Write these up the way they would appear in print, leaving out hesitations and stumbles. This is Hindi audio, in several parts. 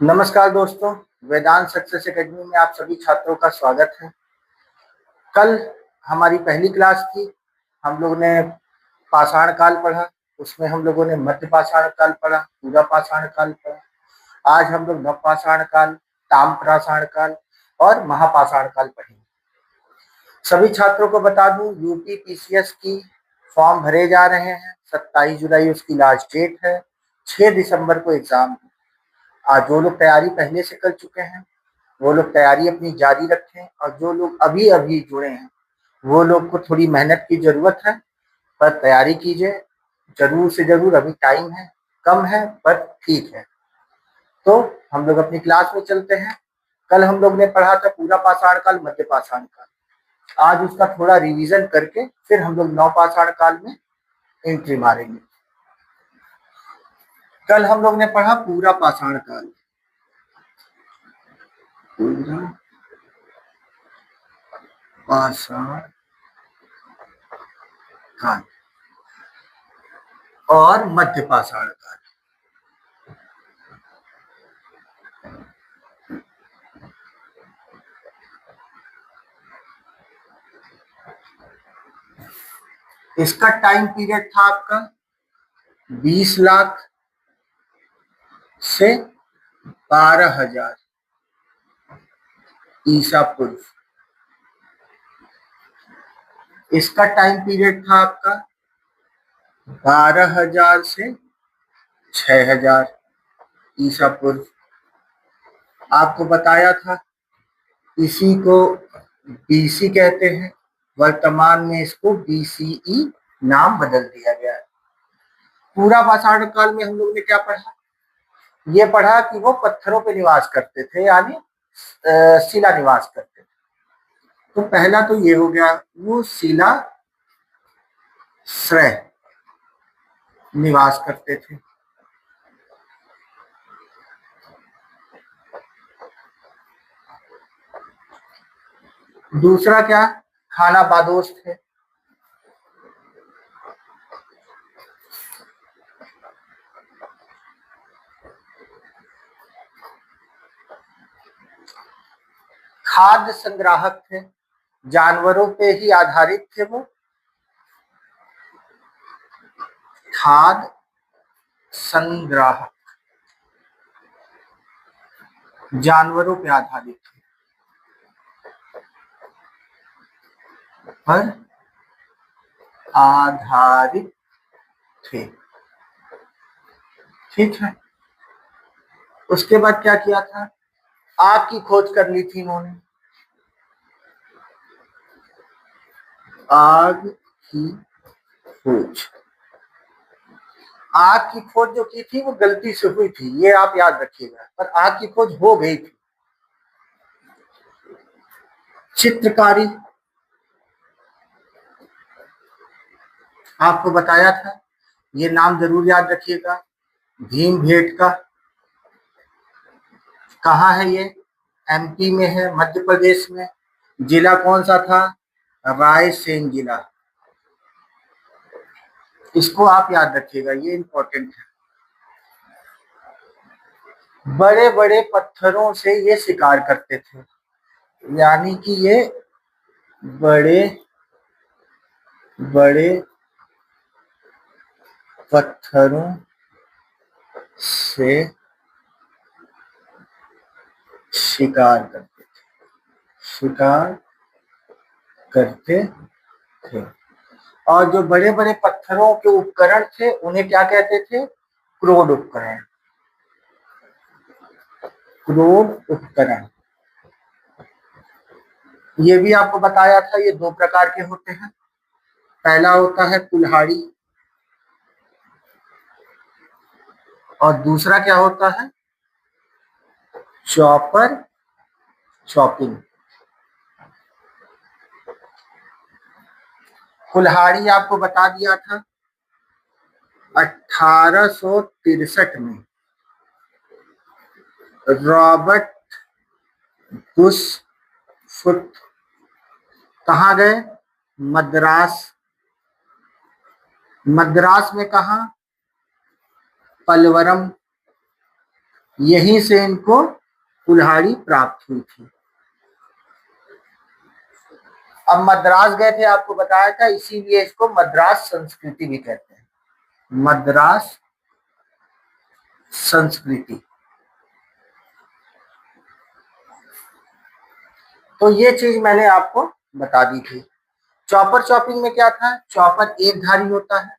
नमस्कार दोस्तों, वेदांत सक्सेस एकेडमी में आप सभी छात्रों का स्वागत है। कल हमारी पहली क्लास थी। हम लोगों ने पाषाण काल पढ़ा, उसमें हम लोगों ने मध्य पाषाण काल पढ़ा, पूरा पाषाण काल पढ़ा। आज हम लोग नव पाषाण काल, ताम पाषाण काल और महापाषाण काल पढ़ेंगे। सभी छात्रों को बता दूं, यूपी पीसीएस की फॉर्म भरे जा रहे हैं। 27 जुलाई उसकी लास्ट डेट है। 6 दिसंबर को एग्जाम है। आज जो लोग तैयारी पहले से कर चुके हैं वो लोग तैयारी अपनी जारी रखें, और जो लोग अभी अभी जुड़े हैं वो लोग को थोड़ी मेहनत की जरूरत है, पर तैयारी कीजिए जरूर से जरूर। अभी टाइम है, कम है पर ठीक है। तो हम लोग अपनी क्लास में चलते हैं। कल हम लोग ने पढ़ा था पूरा पाषाण काल, मध्य पाषाण काल। आज उसका थोड़ा रिवीजन करके फिर हम लोग नव पाषाण काल में एंट्री मारेंगे। कल हम लोग ने पढ़ा पूरा पाषाण काल। पूरा पाषाण काल और मध्य पाषाण काल। इसका टाइम पीरियड था आपका 20 लाख से 12,000 ईसा पूर्व। इसका टाइम पीरियड था आपका 12,000 से 6,000 ईसा पूर्व। आपको बताया था इसी को बीसी कहते हैं। वर्तमान में इसको बीसीई नाम बदल दिया गया है। पूरा पाषाण काल में हम लोग ने क्या पढ़ा? ये पढ़ा कि वो पत्थरों पे निवास करते थे, यानी शिला निवास करते थे। तो पहला तो ये हो गया, वो शिला श्रय निवास करते थे। दूसरा क्या? खानाबादोश थे। खाद्य संग्राहक थे, जानवरों पे ही आधारित थे वो। खाद्य संग्राहक, जानवरों पे आधारित थे, पर आधारित थे। ठीक है। उसके बाद क्या किया था? आग की खोज कर ली थी इन्होंने। आग की खोज, आग की खोज जो की थी वो गलती से हुई थी, ये आप याद रखिएगा, पर आग की खोज हो गई थी। चित्रकारी, आपको बताया था, ये नाम जरूर याद रखिएगा। भीमबेटका कहाँ है ये? एमपी में है, मध्य प्रदेश में। जिला कौन सा था? रायसेन जिला। इसको आप याद रखिएगा, ये इंपॉर्टेंट है। बड़े बड़े पत्थरों से ये शिकार करते थे, यानी कि ये बड़े बड़े पत्थरों से शिकार करते थे, शिकार करते थे। और जो बड़े बड़े पत्थरों के उपकरण थे उन्हें क्या कहते थे? क्रोड उपकरण। क्रोड उपकरण, ये भी आपको बताया था, ये दो प्रकार के होते हैं। पहला होता है कुल्हाड़ी, और दूसरा क्या होता है? Chopper, chopping. कुल्हाड़ी आपको बता दिया था 1863 में रॉबर्ट बुश फुट कहाँ गए? मद्रास। मद्रास में कहा? पलवरम। यहीं से इनको कुल्हाड़ी प्राप्त हुई थी। अब मद्रास गए थे, आपको बताया था, इसीलिए इसको मद्रास संस्कृति भी कहते हैं, मद्रास संस्कृति। तो ये चीज मैंने आपको बता दी थी। चॉपर चॉपिंग में क्या था, चॉपर एक धारी होता है,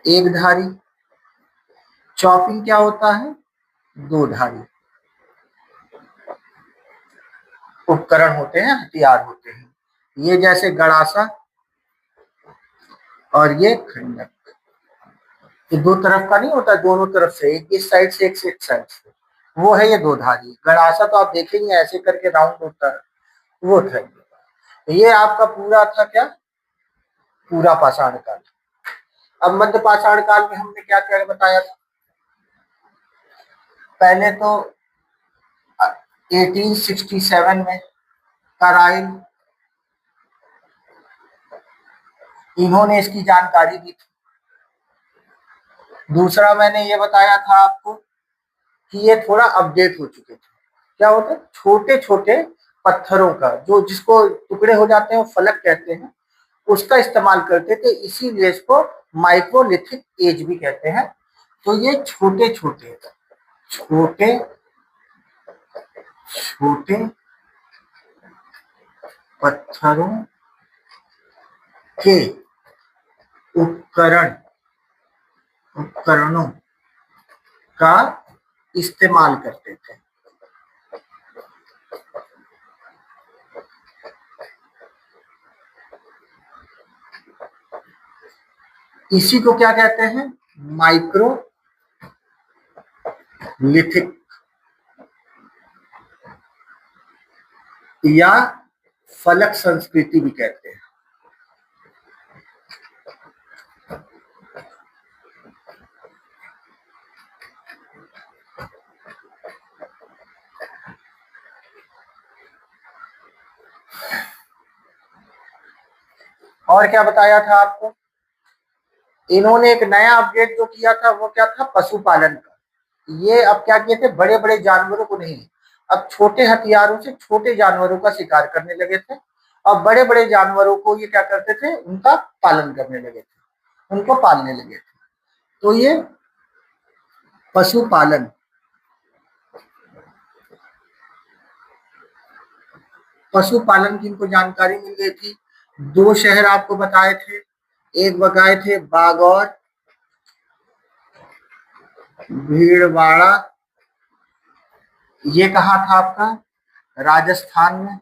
एक धारी। चॉपिंग क्या होता है, दो धारी। उपकरण होते हैं, हथियार होते हैं। ये जैसे गड़ासा और ये खंडक, ये दो तरफ का नहीं होता, दोनों तरफ से, एक इस साइड से एक इस साइड से, वो है ये दो धारी। गड़ासा तो आप देखेंगे ऐसे करके राउंड होता है, वो था ये आपका पूरा था क्या, पूरा पाषाण काल। अब मध्य पाषाण काल में हमने क्या क्या बताया था, पहले तो 1867 में कराइल, इन्होंने इसकी जानकारी दी थी। दूसरा मैंने ये बताया था आपको कि ये थोड़ा अपडेट हो चुके थे। क्या होता है, छोटे छोटे पत्थरों का, जो जिसको टुकड़े हो जाते हैं वो फलक कहते हैं, उसका इस्तेमाल करते थे, इसीलिए इसको माइक्रोलिथिक एज भी कहते हैं। तो ये छोटे छोटे छोटे छोटे पत्थरों के उपकरणों का इस्तेमाल करते थे। इसी को क्या कहते हैं, माइक्रोलिथिक या फलक संस्कृति भी कहते हैं। और क्या बताया था आपको, इन्होंने एक नया अपडेट जो किया था वो क्या था, पशुपालन का। ये अब क्या किए थे, बड़े बड़े जानवरों को नहीं, अब छोटे हथियारों से छोटे जानवरों का शिकार करने लगे थे, और बड़े बड़े जानवरों को ये क्या करते थे, उनका पालन करने लगे थे, उनको पालने लगे थे। तो ये पशुपालन, पशुपालन की इनको जानकारी मिल गई थी। दो शहर आपको बताए थे, एक बताए थे बागौर, भीड़वाड़ा, ये कहा था आपका राजस्थान में,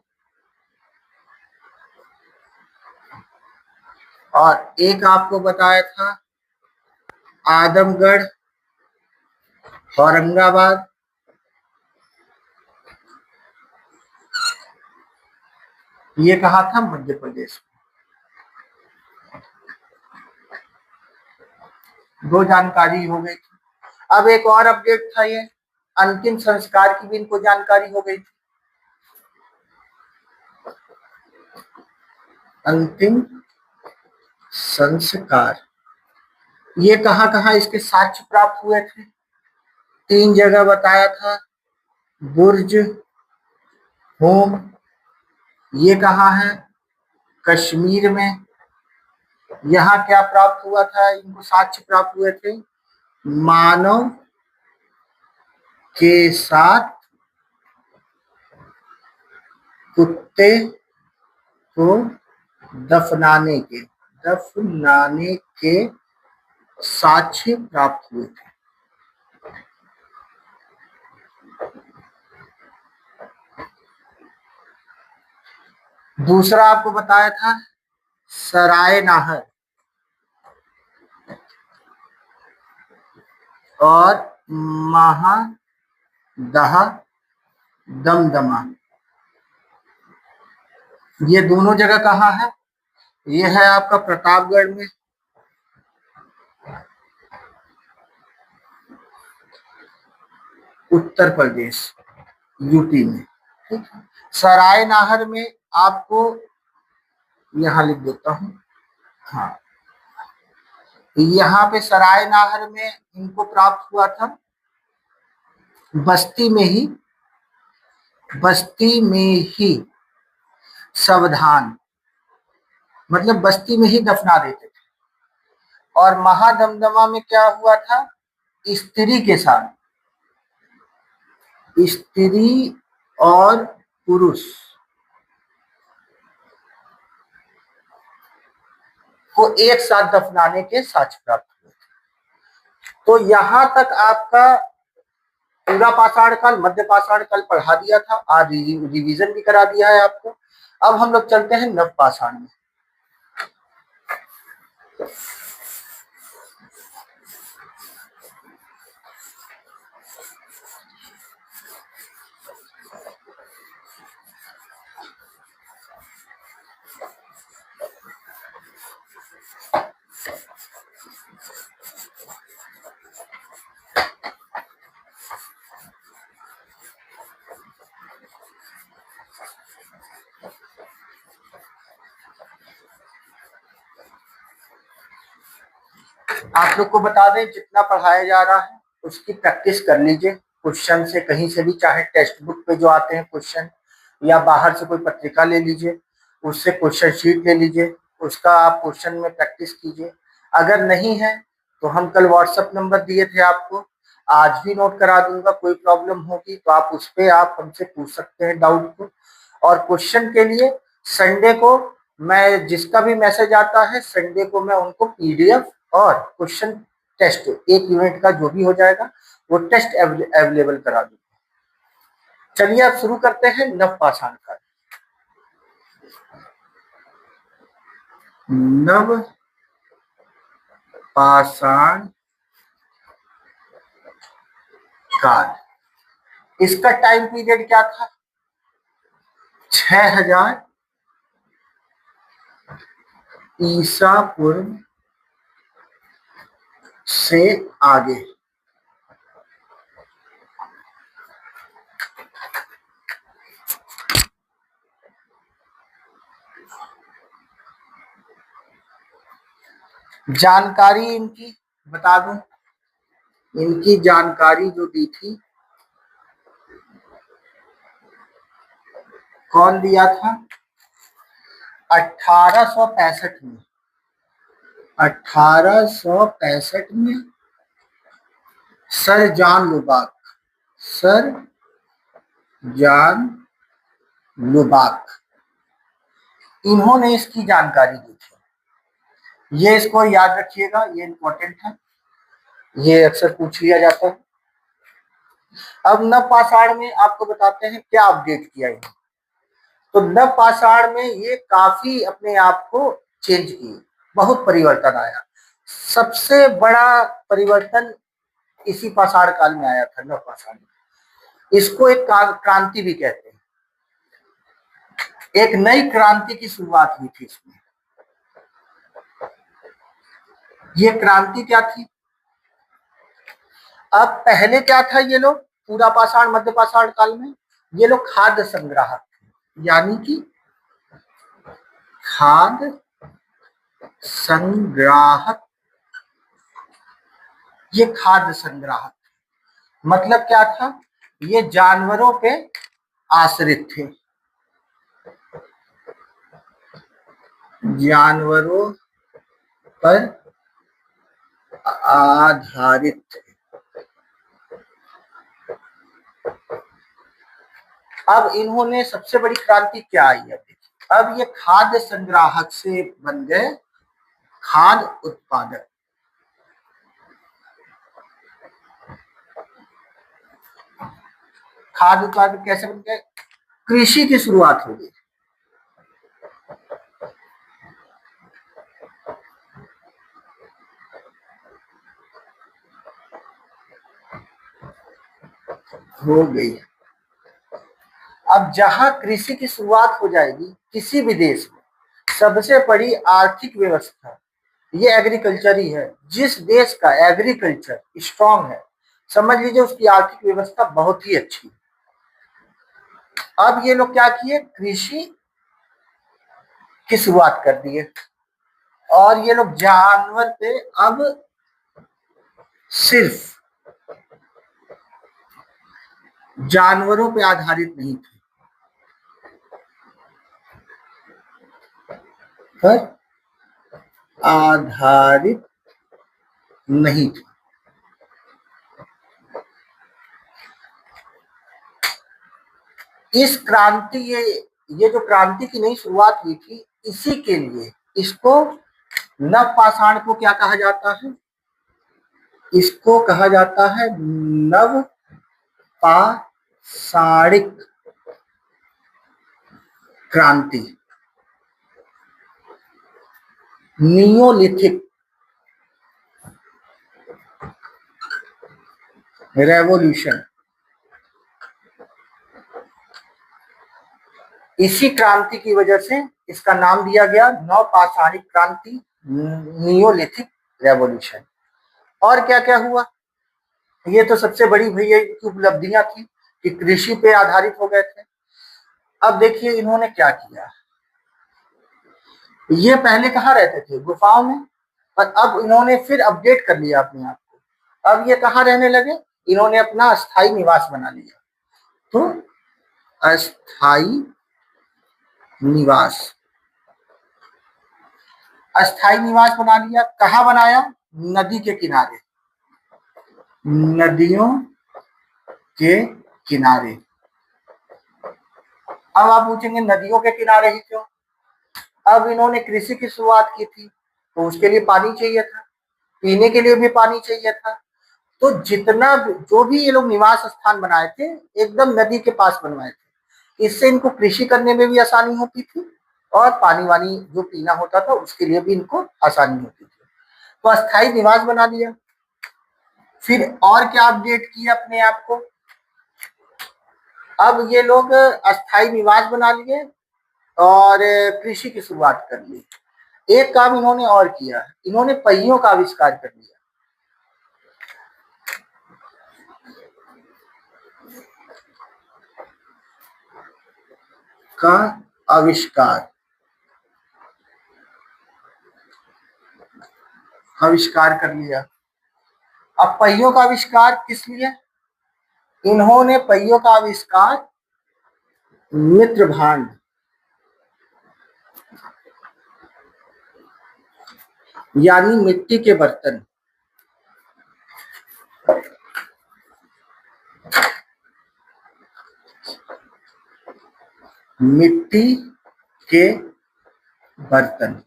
और एक आपको बताया था आदमगढ़, औरंगाबाद, ये कहा था मध्य प्रदेश। दो जानकारी हो गई थी। अब एक और अपडेट था, ये अंतिम संस्कार की भी इनको जानकारी हो गई थी। अंतिम संस्कार, ये कहाँ कहाँ इसके साक्ष्य प्राप्त हुए थे, तीन जगह बताया था, बुर्ज, होम, ये कहाँ है, कश्मीर में। यहाँ क्या प्राप्त हुआ था, इनको साक्ष्य प्राप्त हुए थे, मानव के साथ कुत्ते को दफनाने के साक्ष्य प्राप्त हुए थे। दूसरा आपको बताया था सराय नाहर और महादहा दमदमा, ये दोनों जगह कहाँ है, ये है आपका प्रतापगढ़ में, उत्तर प्रदेश, यूपी में। ठीक है, सराय नाहर में आपको यहाँ लिख देता हूँ, हाँ, यहाँ पे सराय नाहर में इनको प्राप्त हुआ था बस्ती में ही, बस्ती में ही सावधान, मतलब बस्ती में ही दफना देते थे। और महादमदमा में क्या हुआ था, स्त्री के साथ, स्त्री और पुरुष को एक साथ दफनाने के साक्ष्य प्राप्त हुए। तो यहां तक आपका पूरा पाषाण काल, मध्य पाषाण काल पढ़ा दिया था, आज रिवीजन भी करा दिया है आपको। अब हम लोग चलते हैं नव पाषाण में। आप लोग को बता दें, जितना पढ़ाया जा रहा है उसकी प्रैक्टिस कर लीजिए। क्वेश्चन से कहीं से भी, चाहे टेक्स्ट बुक पे जो आते हैं क्वेश्चन, या बाहर से कोई पत्रिका ले लीजिए, उससे क्वेश्चन शीट ले लीजिए, उसका आप क्वेश्चन में प्रैक्टिस कीजिए। अगर नहीं है तो हम कल व्हाट्सएप नंबर दिए थे आपको, आज भी नोट करा दूंगा। कोई प्रॉब्लम होगी तो आप उस पर आप हमसे पूछ सकते हैं डाउट को। और क्वेश्चन के लिए संडे को मैं, जिसका भी मैसेज आता है संडे को मैं उनको पीडीएफ और क्वेश्चन टेस्ट, एक यूनिट का जो भी हो जाएगा वो टेस्ट अवेलेबल करा दूंगा। चलिए अब शुरू करते हैं नव पाषाण काल। नव पाषाण काल, इसका टाइम पीरियड क्या था, 6000 ईसा पूर्व से आगे। जानकारी इनकी बता दूं, इनकी जानकारी जो दी थी, कौन दिया था, 1865 में, 1865 में सर जॉन लुबाक, सर जॉन लुबाक, इन्होंने इसकी जानकारी दी थी। ये इसको याद रखिएगा, ये इंपॉर्टेंट है, ये अक्सर पूछ लिया जाता है। अब नव पाषाण में आपको बताते हैं क्या अपडेट किया है। तो नव पाषाण में ये काफी अपने आप को चेंज किए, बहुत परिवर्तन आया। सबसे बड़ा परिवर्तन इसी पाषाण काल में आया था, नव पाषाण में। इसको एक क्रांति भी कहते हैं, एक नई क्रांति की शुरुआत हुई थी इसमें। ये क्रांति क्या थी, अब पहले क्या था, ये लोग पूरा पाषाण मध्य पाषाण काल में ये लोग खाद्य संग्राहक थे, यानी कि खाद्य संग्राहक, ये खाद्य संग्राहक मतलब क्या था, ये जानवरों पे आश्रित थे, जानवरों पर आधारित थे। अब इन्होंने सबसे बड़ी क्रांति क्या आई है, अब ये खाद्य संग्राहक से बन गए खाद्य उत्पादक। खाद्य उत्पादक कैसे बन गए, कृषि की शुरुआत हो गई। अब जहां कृषि की शुरुआत हो जाएगी किसी भी देश में, सबसे बड़ी आर्थिक व्यवस्था ये एग्रीकल्चर ही है। जिस देश का एग्रीकल्चर स्ट्रांग है, समझ लीजिए उसकी आर्थिक व्यवस्था बहुत ही अच्छी है। अब ये लोग क्या किए, कृषि की शुरुआत कर दिए, और ये लोग जानवर पे अब सिर्फ जानवरों पे आधारित नहीं थे, पर आधारित नहीं थे। इस क्रांति ये जो क्रांति की नई शुरुआत हुई थी, इसी के लिए इसको नव पाषाण को क्या कहा जाता है? इसको कहा जाता है नव पाषाणिक क्रांति, नियोलिथिक रेवोल्यूशन। इसी क्रांति की वजह से इसका नाम दिया गया नवपाषाणिक क्रांति, नियोलिथिक रेवोल्यूशन। और क्या क्या हुआ? ये तो सबसे बड़ी भैया की उपलब्धियां थी कि कृषि पे आधारित हो गए थे। अब देखिए इन्होंने क्या किया। ये पहले कहाँ रहते थे? गुफाओं में। और अब इन्होंने फिर अपडेट कर लिया अपने आप को। अब ये कहाँ रहने लगे? इन्होंने अपना अस्थाई निवास बना लिया। तो अस्थाई निवास, अस्थाई निवास बना लिया। कहाँ बनाया? नदी के किनारे, नदियों के किनारे। अब आप पूछेंगे नदियों के किनारे ही क्यों? अब इन्होंने कृषि की शुरुआत की थी, तो उसके लिए पानी चाहिए था, पीने के लिए भी पानी चाहिए था। तो जितना जो भी ये लोग निवास स्थान बनाए थे, एकदम नदी के पास बनवाए थे। इससे इनको कृषि करने में भी आसानी होती थी और पानी वानी जो पीना होता था उसके लिए भी इनको आसानी होती थी। तो अस्थाई निवास बना लिया। फिर और क्या अपडेट किया अपने आप को? अब ये लोग अस्थाई निवास बना लिए और कृषि की शुरुआत कर ली। एक काम इन्होंने और किया, इन्होंने पहियों का आविष्कार कर लिया। का आविष्कार आविष्कार कर लिया। अब पहियों का आविष्कार किस लिए? इन्होंने पहियों का आविष्कार मित्र भांड, यानी मिट्टी के बर्तन, मिट्टी के बर्तन,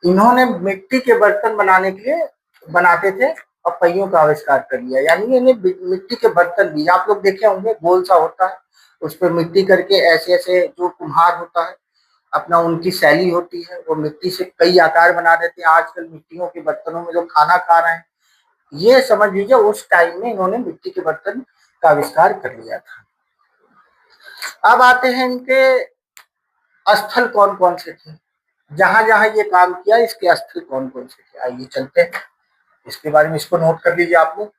इन्होंने मिट्टी के बर्तन बनाने के लिए बनाते थे और पहियों का आविष्कार कर लिया। यानी इन्हें मिट्टी के बर्तन भी आप लोग देखे होंगे, गोल सा होता है, उस पर मिट्टी करके ऐसे ऐसे जो कुम्हार होता है अपना उनकी शैली होती है, वो मिट्टी से कई आकार बना देते हैं। आजकल मिट्टियों के बर्तनों में लोग खाना खा रहे हैं। ये समझ लीजिए उस टाइम में इन्होंने मिट्टी के बर्तन का आविष्कार कर लिया था। अब आते हैं इनके स्थल कौन कौन से थे, जहां जहां ये काम किया इसके स्थल कौन कौन से थे। आइए चलते हैं इसके बारे में, इसको नोट कर लीजिए आप लोग।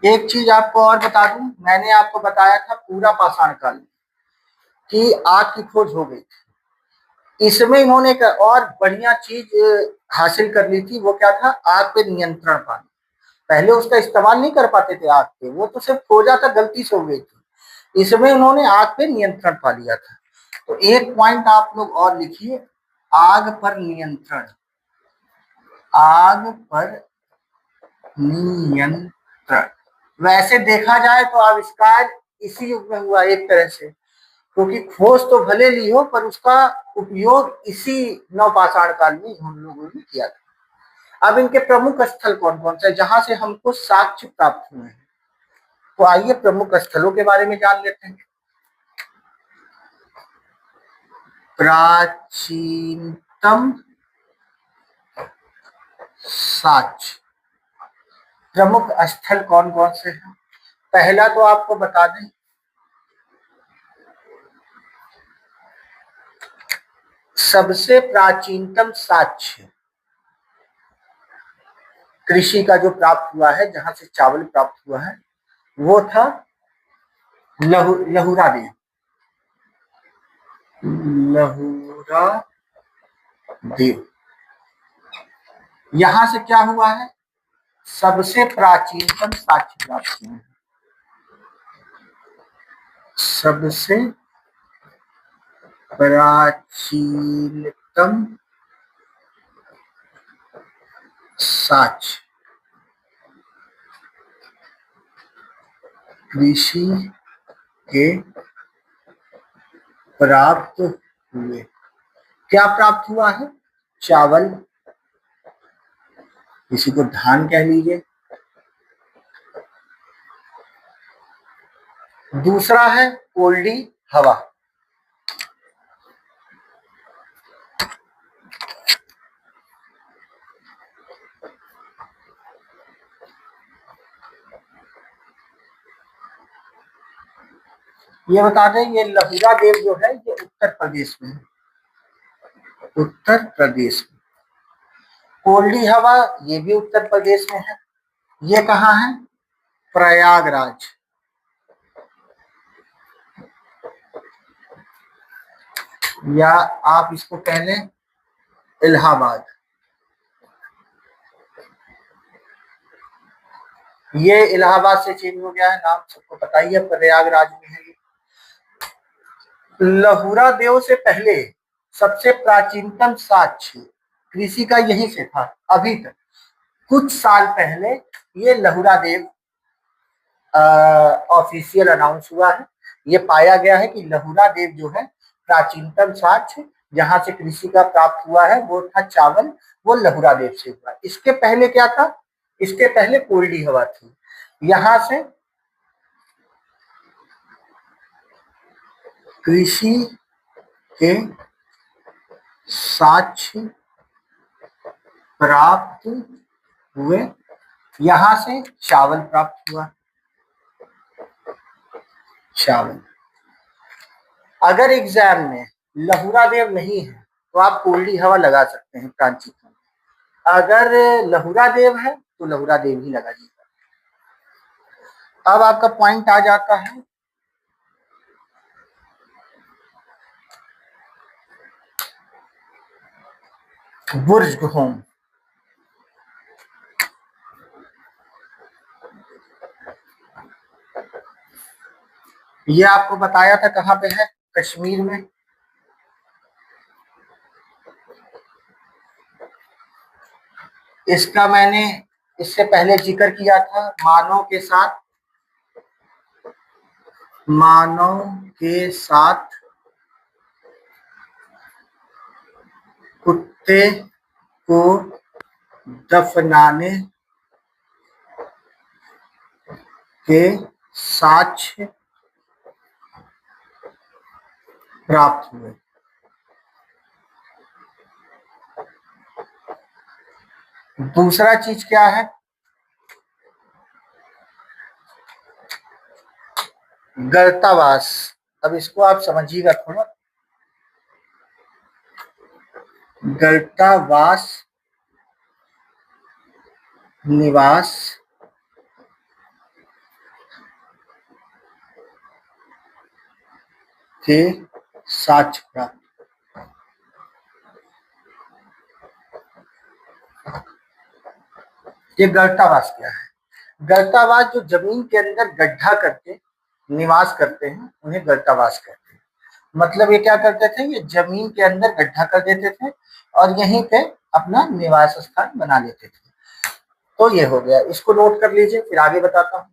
एक चीज आपको और बता दूं, मैंने आपको बताया था पूरा पाषाण काल की आग की खोज हो गई थी। इसमें इन्होंने एक और बढ़िया चीज हासिल कर ली थी, वो क्या था? आग पे नियंत्रण पाना। पहले उसका इस्तेमाल नहीं कर पाते थे आग पे, वो तो सिर्फ खोजा था, गलती से हो गई थी। इसमें उन्होंने आग पे नियंत्रण पा लिया था। तो एक पॉइंट आप लोग और लिखिए, आग पर नियंत्रण, आग पर नियंत्रण। वैसे देखा जाए तो आविष्कार इसी युग में हुआ एक तरह से, क्योंकि खोज तो भले ली हो पर उसका उपयोग इसी नवपाषाण काल में हम लोगों ने किया था। अब इनके प्रमुख स्थल कौन कौन से जहां से हमको साक्ष्य प्राप्त हुए हैं, तो आइए प्रमुख स्थलों के बारे में जान लेते हैं। प्राचीनतम साक्ष्य, प्रमुख स्थल कौन कौन से हैं? पहला तो आपको बता दें, सबसे प्राचीनतम साक्ष्य कृषि का जो प्राप्त हुआ है, जहां से चावल प्राप्त हुआ है, वो था लहुरा देव। लहुरा देव। यहां से क्या हुआ है, सबसे प्राचीनतम साक्ष्य प्राप्त हुए हैं। सबसे प्राचीनतम साक्ष्य कृषि के प्राप्त हुए। क्या प्राप्त हुआ है, चावल, किसी को धान कह लीजिए। दूसरा है कोल्डी हवा। ये बता दें, ये लहुरा देव जो है ये उत्तर प्रदेश में है, उत्तर प्रदेश में। कोल्डी हवा ये भी उत्तर प्रदेश में है। ये कहाँ है, प्रयागराज। या आप इसको कह लें इलाहाबाद। ये इलाहाबाद से चेंज हो गया है नाम, सबको पता ही है, प्रयागराज में है ये। लहुरा देव से पहले सबसे प्राचीनतम साक्ष्य कृषि का यहीं से था अभी तक। कुछ साल पहले ये लहुरा देव ऑफिशियल अनाउंस हुआ है। ये पाया गया है कि लहुरा देव जो है प्राचीनतम साक्ष्य जहां से कृषि का प्राप्त हुआ है वो था चावल, वो लहुरा देव से हुआ। इसके पहले क्या था, इसके पहले कोल्डी हवा थी। यहां से कृषि के साक्ष्य प्राप्त हुए, यहां से चावल प्राप्त हुआ। चावल। अगर एग्जाम में लहुरा देव नहीं है तो आप कोल्डी हवा लगा सकते हैं प्रांतिक में। अगर लहुरा देव है तो लहुरा देव ही लगाइएगा। अब आपका पॉइंट आ जाता है बुर्जगोम। ये आपको बताया था कहाँ पे है, कश्मीर में। इसका मैंने इससे पहले जिक्र किया था, मानव के साथ कुत्ते को दफनाने के साक्ष्य प्राप्त हुए। दूसरा चीज क्या है, गर्तावास। अब इसको आप समझिएगा थोड़ा। गर्तावास निवास के साक्ष्य प्राप्त। ये गर्तावास क्या है, गर्तावास जो जमीन के अंदर गड्ढा करके निवास करते हैं उन्हें गर्तावास कहते हैं। मतलब ये क्या करते थे, ये जमीन के अंदर गड्ढा कर देते थे और यहीं पे अपना निवास स्थान बना लेते थे। तो ये हो गया, इसको नोट कर लीजिए, फिर आगे बताता हूँ।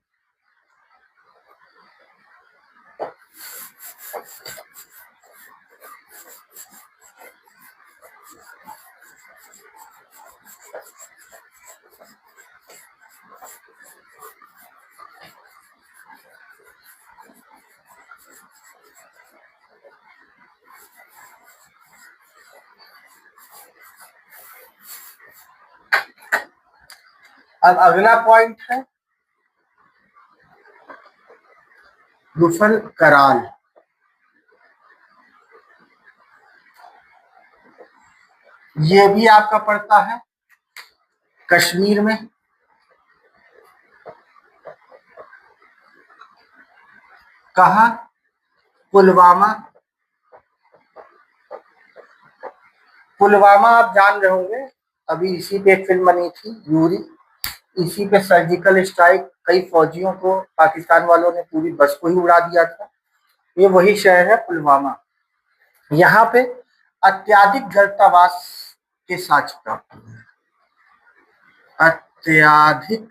अब अगला पॉइंट है गुफल कराल। ये भी आपका पड़ता है कश्मीर में। कहाँ? पुलवामा। पुलवामा आप जान रहे होंगे, अभी इसी पे एक फिल्म बनी थी यूरी, इसी पे सर्जिकल स्ट्राइक कई फौजियों को पाकिस्तान वालों ने पूरी बस को ही उड़ा दिया था। ये वही शहर है पुलवामा। यहाँ पे अत्याधिक गर्तावास के साक्ष्य प्राप्त हुए हैं। अत्याधिक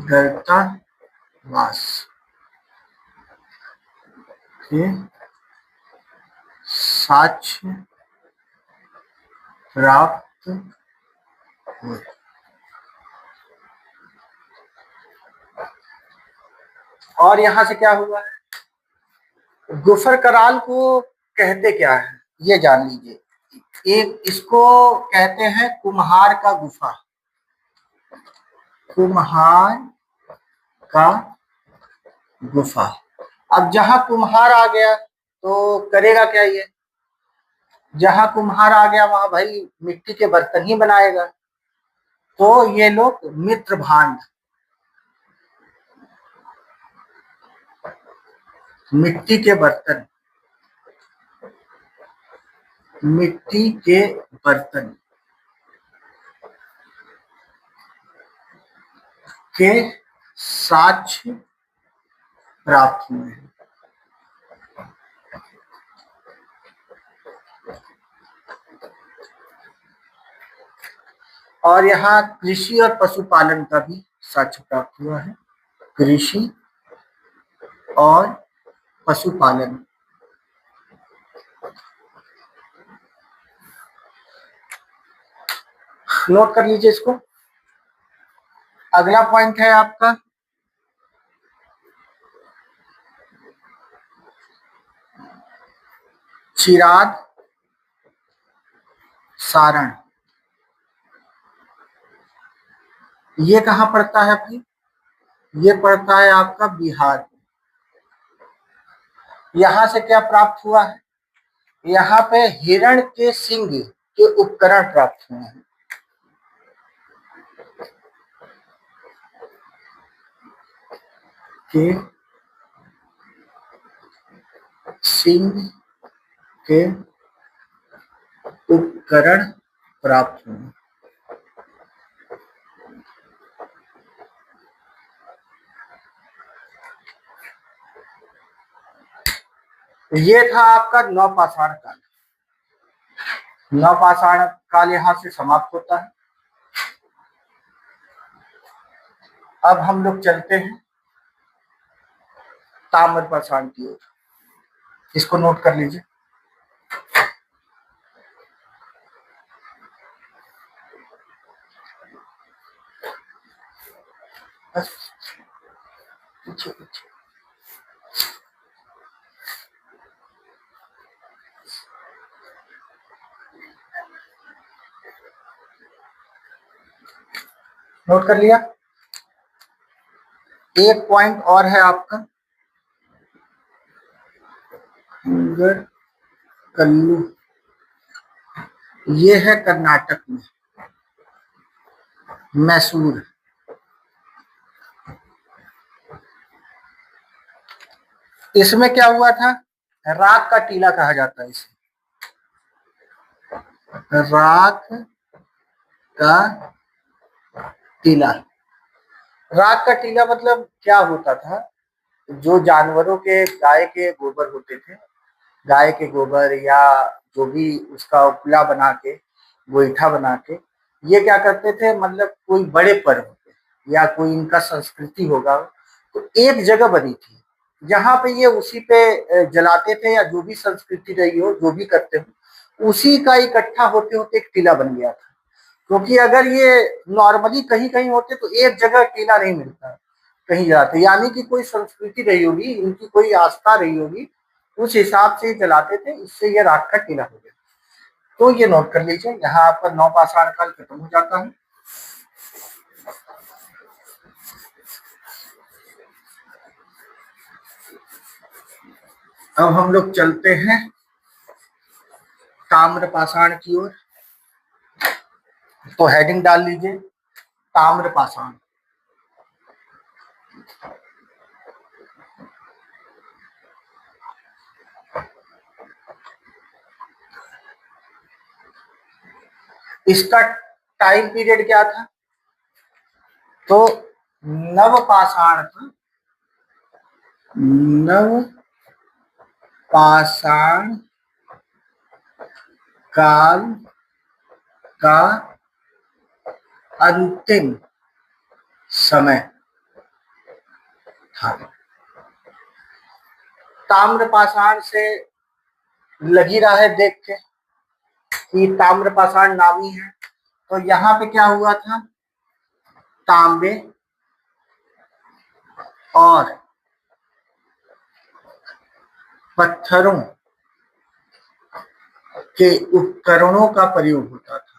गर्तावास के साक्ष्य प्राप्त हुए। और यहाँ से क्या हुआ? गुफर कराल को कहते क्या है ये जान लीजिए। एक इसको कहते हैं कुम्हार का गुफा। कुम्हार का गुफा। अब जहां कुम्हार आ गया तो करेगा क्या ये? जहां कुम्हार आ गया वहां भाई मिट्टी के बर्तन ही बनाएगा। तो ये लोग मित्र भांड, मिट्टी के बर्तन, मिट्टी के बर्तन के साक्ष्य प्राप्त हुए हैं। और यहाँ कृषि और पशुपालन का भी साक्ष्य प्राप्त हुआ है। कृषि और पशुपालन। नोट कर लीजिए इसको। अगला पॉइंट है आपका चिराग सारण। ये कहाँ पड़ता है भाई? ये पड़ता है आपका बिहार। यहाँ से क्या प्राप्त हुआ है? यहाँ पे हिरण के सींग के उपकरण प्राप्त हुए हैं। के सींग के उपकरण प्राप्त हुए। ये था आपका नवपाषाण काल। नवपाषाण काल यहाँ से समाप्त होता है। अब हम लोग चलते हैं ताम्रपाषाण की ओर। इसको नोट कर लीजिए। बस पीछे पीछे। नोट कर लिया। एक पॉइंट और है आपका कल्लू। ये है कर्नाटक में, मैसूर। इसमें क्या हुआ था? राग का टीला कहा जाता है इसे। राग का टीला। राग का टीला मतलब क्या होता था? जो जानवरों के गाय के गोबर होते थे, गाय के गोबर या जो भी उसका उपला बना के, गोईठा बना के, ये क्या करते थे, मतलब कोई बड़े पर्व पे या कोई इनका संस्कृति होगा तो एक जगह बनी थी जहां पे ये उसी पे जलाते थे, या जो भी संस्कृति रही हो, जो भी करते हो, उसी का इकट्ठा होते होते एक टीला बन गया था। क्योंकि अगर ये नॉर्मली कहीं कहीं होते तो एक जगह टीला नहीं मिलता, कहीं जाते, यानी कि कोई संस्कृति रही होगी, इनकी कोई आस्था रही होगी, उस हिसाब से जलाते थे, इससे ये राख का टीला हो गया। तो ये नोट कर लीजिए, यहाँ आपका नवपाषाण काल खत्म हो जाता है। अब हम लोग चलते हैं ताम्रपाषाण की ओर। तो हेडिंग डाल लीजिए ताम्रपाषाण। इसका टाइम पीरियड क्या था? तो नवपाषाण था, नवपाषाण काल का अंतिम समय था। ताम्रपाषाण से लगी रहा है देख के कि ताम्रपाषाण नामी है, तो यहाँ पे क्या हुआ था? तांबे और पत्थरों के उपकरणों का प्रयोग होता था।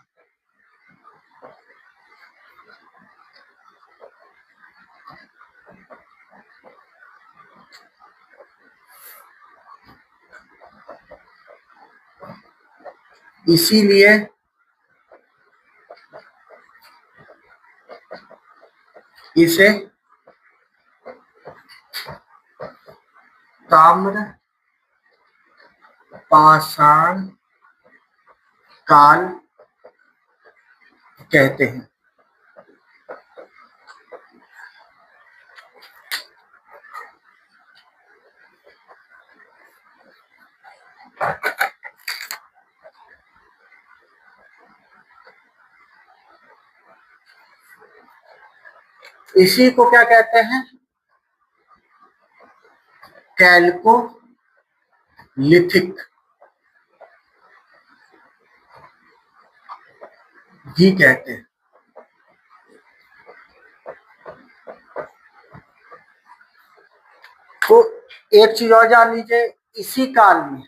इसीलिए इसे ताम्र पाषाण काल कहते हैं। इसी को क्या कहते हैं? कैल्कोलिथिक भी कहते हैं। तो एक चीज और जान लीजिए, इसी काल में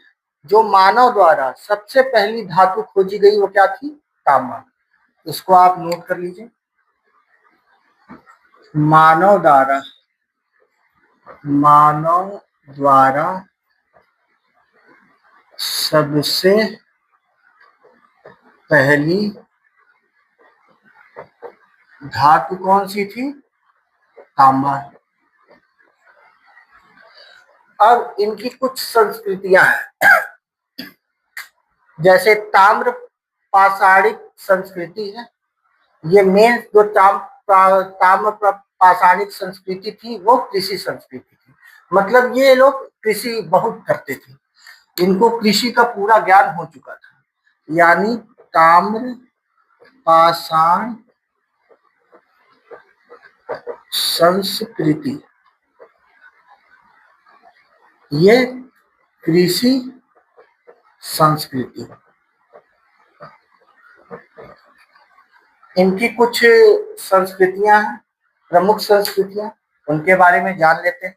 जो मानव द्वारा सबसे पहली धातु खोजी गई वो क्या थी? तांबा। इसको आप नोट कर लीजिए। मानव द्वारा सबसे पहली धातु कौन सी थी? तांबा। अब इनकी कुछ संस्कृतियां हैं, जैसे ताम्र पाषाणिक संस्कृति है। ये मेन जो ताम्र पाषाणिक संस्कृति थी वो कृषि संस्कृति थी। मतलब ये लोग कृषि बहुत करते थे, इनको कृषि का पूरा ज्ञान हो चुका था। यानी ताम्र पाषाण संस्कृति ये कृषि संस्कृति। इनकी कुछ संस्कृतियां हैं, प्रमुख संस्कृतियां, उनके बारे में जान लेते हैं।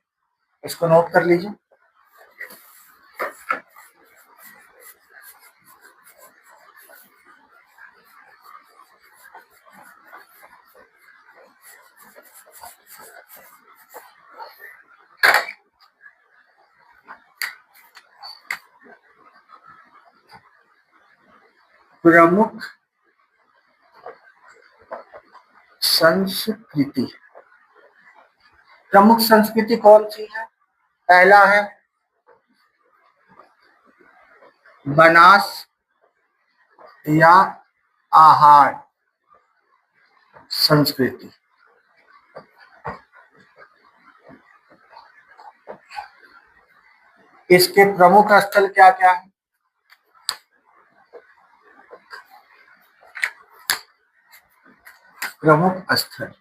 इसको नोट कर लीजिए। प्रमुख संस्कृति, प्रमुख संस्कृति कौन सी है? पहला है बनास या आहार संस्कृति। इसके प्रमुख स्थल क्या क्या है? प्रमुख स्थल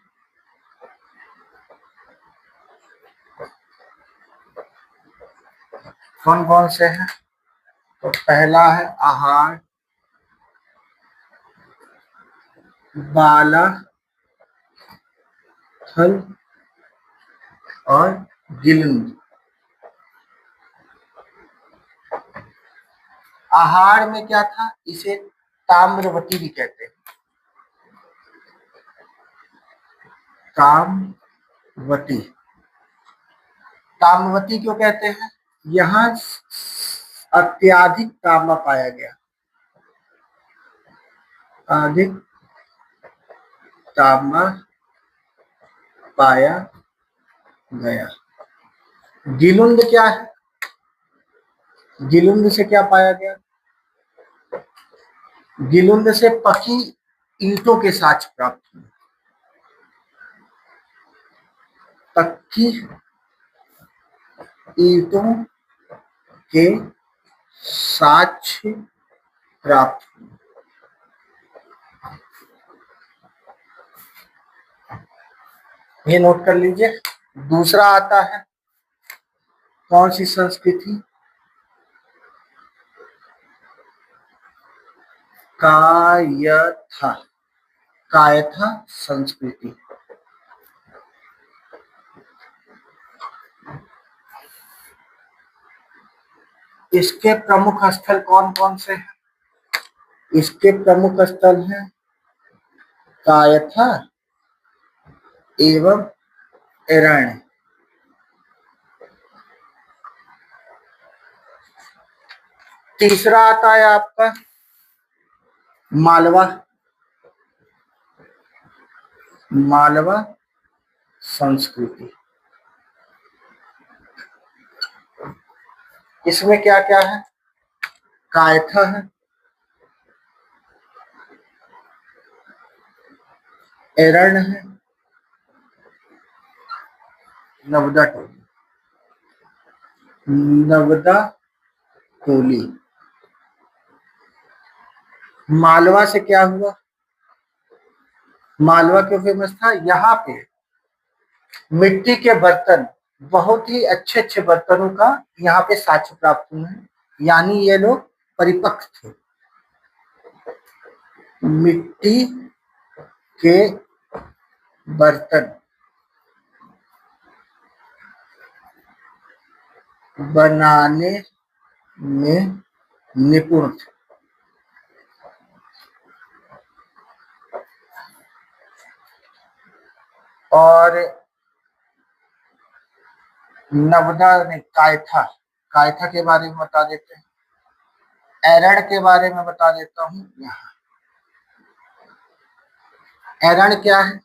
कौन कौन से हैं? तो पहला है आहार, बालाथल और गिलंद। आहार में क्या था? इसे ताम्रवती भी कहते हैं। ताम्रवती, ताम्रवती क्यों कहते हैं? यहाँ अत्यधिक तांबा पाया गया, अधिक तांबा पाया गया। गिलुंद क्या है? गिलुंद से क्या पाया गया? गिलुंद से पकी ईंटों के साक्ष्य प्राप्त हुए। पक्की ईंटों के साक्ष्य प्राप्त हुए। ये नोट कर लीजिए। दूसरा आता है कौन सी संस्कृति? कायथा। कायथा संस्कृति। इसके प्रमुख स्थल कौन कौन से हैं? इसके प्रमुख स्थल हैं कायथा एवं एरण्य। तीसरा आता है आपका मालवा। मालवा संस्कृति। इसमें क्या क्या है? कायथा है, एरण्य है, नवदा टोली। नवदा टोली। मालवा से क्या हुआ? मालवा क्यों फेमस था? यहाँ पे मिट्टी के बर्तन, बहुत ही अच्छे अच्छे बर्तनों का यहाँ पे साक्ष्य प्राप्त हुए हैं, यानी ये लोग परिपक्व थे। मिट्टी के बर्तन बनाने में निपुण थे। और नवदा ने कायथा, कायथा के बारे में बता देते हैं। एरण के बारे में बता देता हूं। यहाँ एरण क्या है?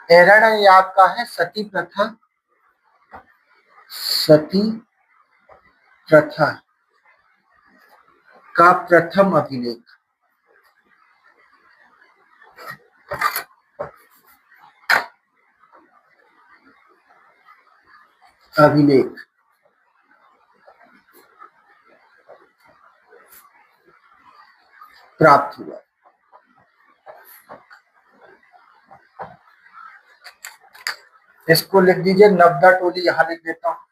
एरण ये आपका है सती प्रथा। सती प्रथा का प्रथम अभिलेख। अभिलेख प्राप्त हुआ। इसको लिख दीजिए, नवदा टोली यहां लिख देता हूं।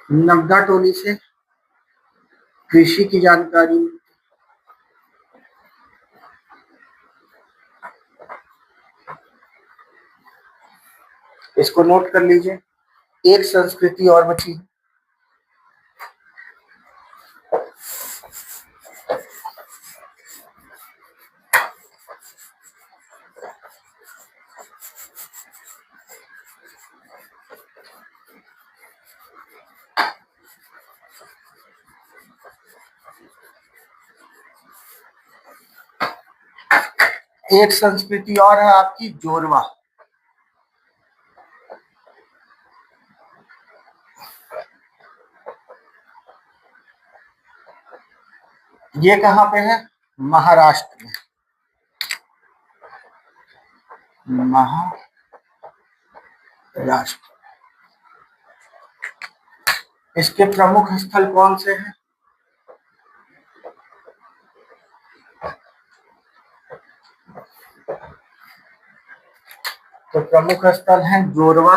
नवदा टोली से कृषि की जानकारी। इसको नोट कर लीजिए। एक संस्कृति और बची। एक संस्कृति और है आपकी जोरवा। ये कहां पे है? महाराष्ट्र में। महाराष्ट्र। इसके प्रमुख स्थल कौन से हैं? तो प्रमुख स्थल हैं जोरवा।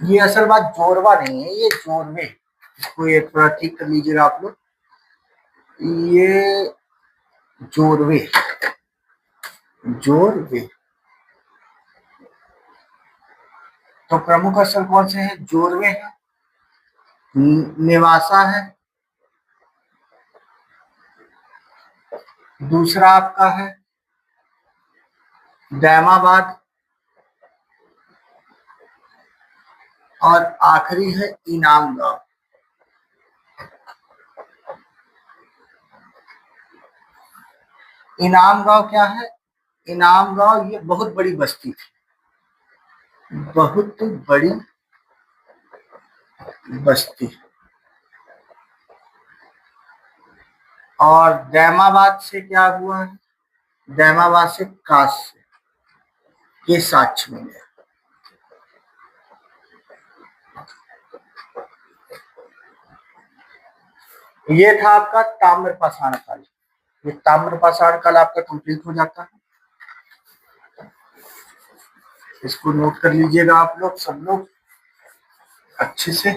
ये असल बात जोरवा नहीं है, ये जोरवे। इसको ये थोड़ा ठीक कर लीजिएगा आप लोग। ये जोरवे। जोरवे। तो प्रमुख स्थल कौन से हैं? जोरवे है, नेवासा है, दूसरा आपका है दैमाबाद, और आखिरी है इनाम गांव। इनाम गांव क्या है? इनाम गांव ये बहुत बड़ी बस्ती थी, बहुत बड़ी बस्ती। और दैमाबाद से क्या हुआ है? दैमाबाद से काश के साक्ष्य मिले। ये था आपका ताम्रपाषाण काल। ये ताम्रपाषाण काल आपका कंप्लीट हो जाता है। इसको नोट कर लीजिएगा आप लोग, सब लोग अच्छे से।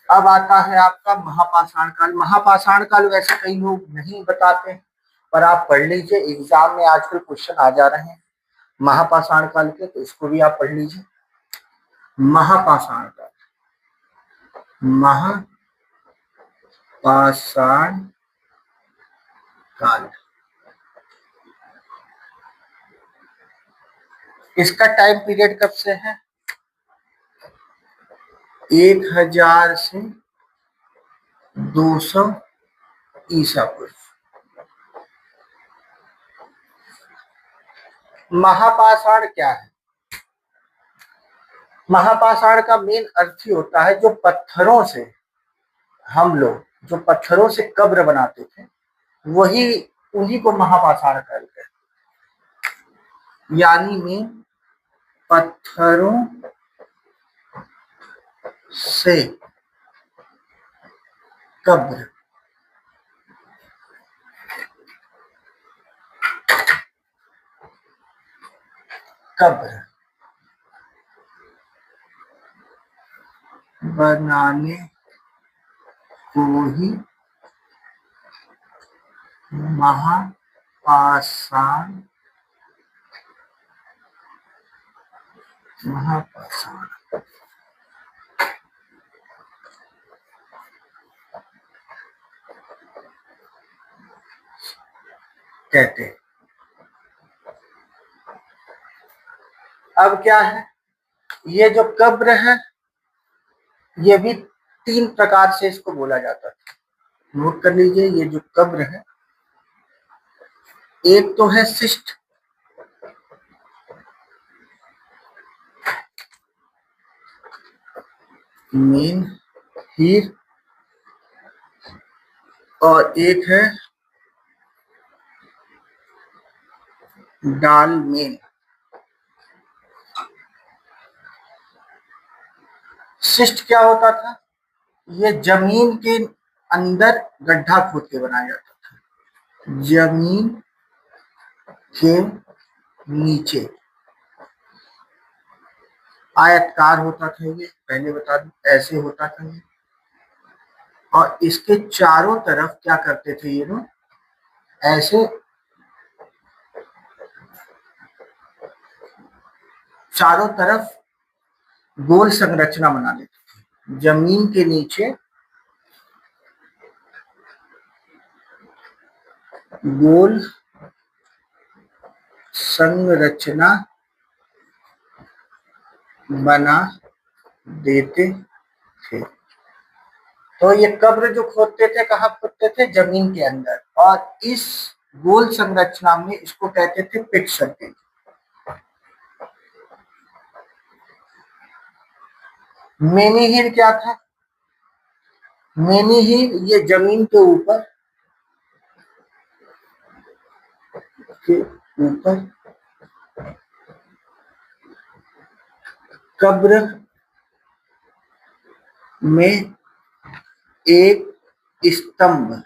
अब आता है आपका महापाषाण काल। महापाषाण काल वैसे कई लोग नहीं बताते, पर आप पढ़ लीजिए, एग्जाम में आजकल क्वेश्चन आ जा रहे हैं महापाषाण काल के, तो इसको भी आप पढ़ लीजिए। महापाषाण काल, महापाषाण काल, इसका टाइम पीरियड कब से है? 1000 से 200 ईसा पूर्व। महापाषाण क्या है? महापाषाण का मेन अर्थ ही होता है जो पत्थरों से, हम लोग जो पत्थरों से कब्र बनाते थे, वही, उन्हीं को महापाषाण कहते हैं। यानी में पत्थरों से कब्र, कब्र बनाने को ही महापाषाण, महापाषाण कहते हैं। अब क्या है, ये जो कब्र है, ये भी 3 प्रकार से इसको बोला जाता है। नोट कर लीजिए, ये जो कब्र है, एक तो है शिष्ट, मेन हीर, और एक है डालमेन। शिष्ट क्या होता था? ये जमीन के अंदर गड्ढा खोद के बनाया जाता था, जमीन के नीचे आयतकार होता था। ये पहले बता दूं, ऐसे होता था ये, और इसके चारों तरफ क्या करते थे ये लोग, ऐसे चारों तरफ गोल संरचना बना लेते थे। जमीन के नीचे गोल संरचना बना देते थे। तो ये कब्र जो खोदते थे, कहाँ खोदते थे? जमीन के अंदर, और इस गोल संरचना में इसको कहते थे पिट सर्किल। मेनीहीर क्या था? मेनीहीर ये जमीन के ऊपर, के ऊपर कब्र में एक स्तंभ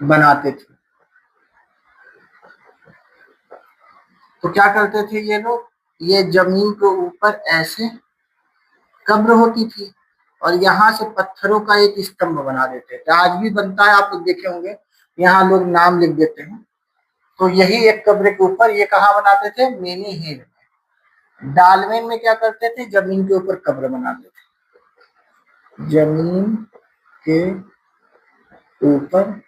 बनाते थे। तो क्या करते थे ये लोग, ये जमीन के ऊपर ऐसे कब्र होती थी, और यहाँ से पत्थरों का एक स्तंभ बना देते थे। आज भी बनता है, आप लोग देखे होंगे, यहाँ लोग नाम लिख देते हैं। तो यही एक कब्र के ऊपर, ये कहाँ बनाते थे? मेनीहीर में। डालमेन में क्या करते थे? जमीन के ऊपर कब्र बनाते थे, जमीन के ऊपर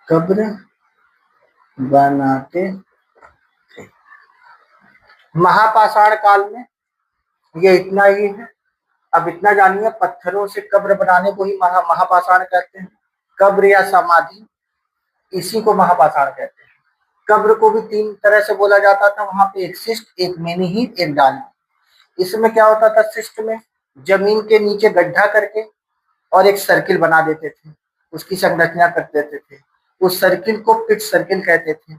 कब्र बनाते थे। महापाषाण काल में ये इतना ही है। अब इतना जानिए, पत्थरों से कब्र बनाने को ही महापाषाण कहते हैं। कब्र या समाधि, इसी को महापाषाण कहते हैं। कब्र को भी तीन तरह से बोला जाता था वहां पे, एक शिष्ट, एक मेनिहीर, एक डाली। इसमें क्या होता था, शिष्ट में जमीन के नीचे गड्ढा करके और एक सर्किल बना देते थे, उसकी संरचना कर देते थे। उस सर्किल को पिट सर्किल कहते थे।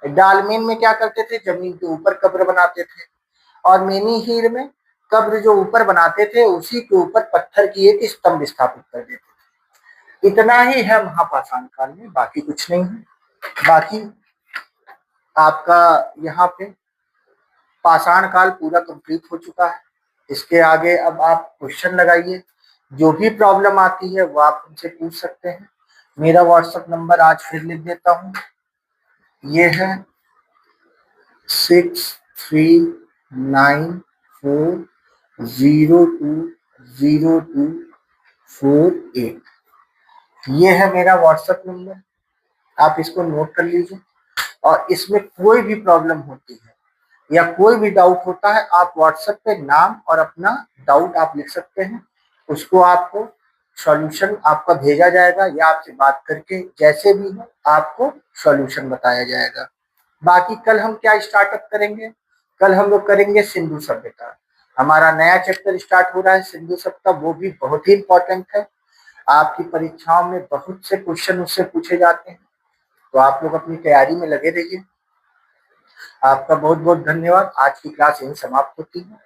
डालमेन में क्या करते थे, जमीन के ऊपर कब्र बनाते थे। और मेनी हीर में कब्र जो ऊपर बनाते थे उसी के ऊपर पत्थर की एक स्तंभ स्थापित कर देते थे। इतना ही है महापाषाण काल में, बाकी कुछ नहीं है। बाकी आपका यहाँ पे पाषाण काल पूरा कंप्लीट हो चुका है। इसके आगे अब आप क्वेश्चन लगाइए, जो भी प्रॉब्लम आती है वो आप हमसे पूछ सकते हैं। मेरा व्हाट्सएप नंबर आज फिर लिख देता हूँ, ये है 6394020248। ये है मेरा व्हाट्सएप नंबर, आप इसको नोट कर लीजिए। और इसमें कोई भी प्रॉब्लम होती है या कोई भी डाउट होता है, आप व्हाट्सएप पे नाम और अपना डाउट आप लिख सकते हैं। उसको आपको सॉल्यूशन आपका भेजा जाएगा या आपसे बात करके जैसे भी हो आपको सॉल्यूशन बताया जाएगा। बाकी कल हम क्या स्टार्टअप करेंगे, कल हम लोग करेंगे सिंधु सभ्यता। हमारा नया चैप्टर स्टार्ट हो रहा है सिंधु सभ्यता, वो भी बहुत ही इंपॉर्टेंट है। आपकी परीक्षाओं में बहुत से क्वेश्चन उससे पूछे जाते हैं, तो आप लोग अपनी तैयारी में लगे रहिए। आपका बहुत बहुत धन्यवाद। आज की क्लास यहीं समाप्त होती है।